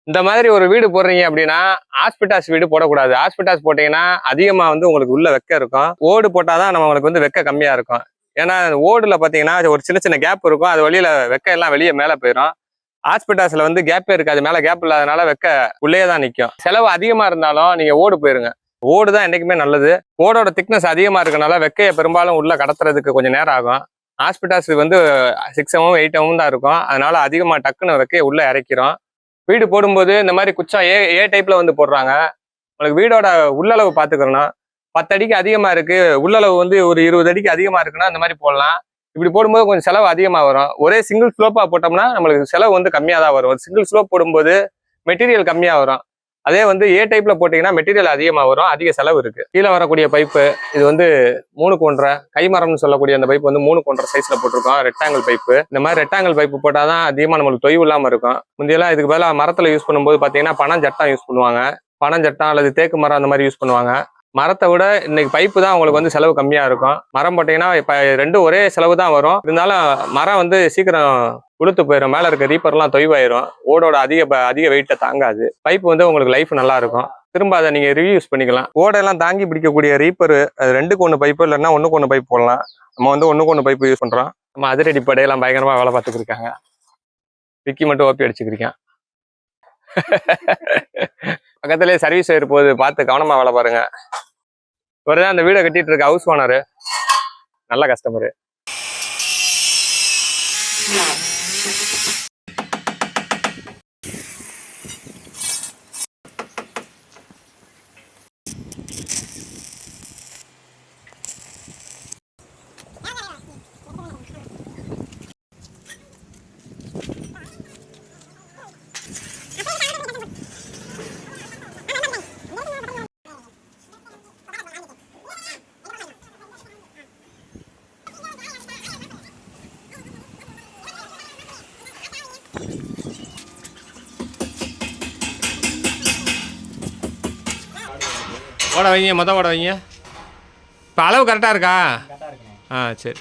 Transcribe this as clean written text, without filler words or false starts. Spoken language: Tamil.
இந்த மாதிரி ஒரு வீடு போடுறீங்க அப்படின்னா ஹாஸ்பிட்டாஸ் வீடு போடக்கூடாது. ஹாஸ்பிட்டாஸ் போட்டீங்கன்னா அதிகமா வந்து உங்களுக்கு உள்ள வெக்க இருக்கும். ஓடு போட்டாதான் நம்மளுக்கு வந்து வெக்க கம்மியா இருக்கும். ஏன்னா ஓடுல பாத்தீங்கன்னா ஒரு சின்ன சின்ன கேப் இருக்கும். அது வழியில வெக்க எல்லாம் வெளியே மேல போயிடும். ஹாஸ்பிட்டாஸ்ல வந்து கேப்பே இருக்காது. மேல கேப் இல்லாதனால வெக்க உள்ளேயே தான் நிற்கும். செலவு அதிகமா இருந்தாலும் நீங்க ஓடு போயிருங்க. ஓடு தான் என்னைக்குமே நல்லது. ஓடோட திக்னஸ் அதிகமா இருக்கனால வெக்கையை பெரும்பாலும் உள்ள கடத்துறதுக்கு கொஞ்சம் நேரம் ஆகும். ஹாஸ்பிட்டாஸ் வந்து 6 mm 8 mm தான் இருக்கும். அதனால அதிகமா டக்குன்னு வெக்கையை உள்ள இறக்கிறோம். வீடு போடும்போது இந்த மாதிரி குச்சம் ஏ டைப்ல வந்து போடுறாங்க. உங்களுக்கு வீடோட உள்ளளவு பார்த்துக்கிறோம்னா 10 அடிக்கு அதிகமா இருக்கு, உள்ளளவு வந்து ஒரு 20 அடிக்கு அதிகமா இருக்குன்னா இந்த மாதிரி போடலாம். இப்படி போடும்போது கொஞ்சம் செலவு அதிகமா வரும். ஒரே சிங்கிள் ஸ்லோப்பா போட்டோம்னா நம்மளுக்கு செலவு வந்து கம்மியா தான் வரும். சிங்கிள் ஸ்லோப் போடும்போது மெட்டீரியல் கம்மியா வரும். அதே வந்து ஏ டைப்ல போட்டீங்கன்னா மெட்டீரியல் அதிகமா வரும், அதிக செலவு இருக்கு. கீழே வரக்கூடிய பைப்பு இது வந்து 3 கைமரம்னு சொல்லக்கூடிய அந்த பைப்பு வந்து 3 சைஸ்ல போட்டிருக்கோம். Rectangle pipe. இந்த மாதிரி ரெக்டாங்கிள் பைப்பு போட்டாதான் அதிகமா நம்மளுக்கு தொய்வு இல்லாம இருக்கும். முந்தையெல்லாம் இதுக்கு பதிலாக மரத்துல யூஸ் பண்ணும்போது பாத்தீங்கன்னா பனஞ்சட்டம் யூஸ் பண்ணுவாங்க. பனஞ்சட்டம் அல்லது தேக்கு மரம் அந்த மாதிரி யூஸ் பண்ணுவாங்க. மரத்தை விட இன்னைக்கு பைப்பு தான் உங்களுக்கு வந்து செலவு கம்மியா இருக்கும். மரம் போட்டீங்கன்னா இப்ப ரெண்டும் ஒரே செலவு தான் வரும். இருந்தாலும் மரம் வந்து சீக்கிரம் உளுத்து போயிடும். மேல இருக்க ரீப்பர்லாம் தொய்வாயிரும். ஓடோட அதிக வெயிட்டை தாங்காது. பைப்பு வந்து உங்களுக்கு லைஃப் நல்லா இருக்கும். திரும்ப அதை நீங்க ரீயூஸ் பண்ணிக்கலாம். ஓடெல்லாம் தாங்கி பிடிக்கக்கூடிய ரீப்பர் அது 2க்கு 1 பைப்பு இல்லைன்னா 1க்கு 1 பைப் போடலாம். நம்ம வந்து 1க்கு 1 பைப்பு யூஸ் பண்றோம். நம்ம அதிரடி படையெல்லாம் பயங்கரமா வேலை பார்த்துக்கிருக்காங்க. விக்கி மட்டும் ஓப்பி அடிச்சுக்கிருக்கேன். பக்கத்துலேயே சர்வீஸ் ஒயர் போகுது, பார்த்து கவனமா வேலை பாருங்க. இவர்தான் அந்த வீடை கட்டிட்டு இருக்க ஹவுஸ் ஓனரு. நல்ல கஸ்டமரு. ஓட வைங்க, மொத்தம் ஓட வைங்க. இப்போ அளவு கரெக்டாக இருக்கா? ஆ சரி.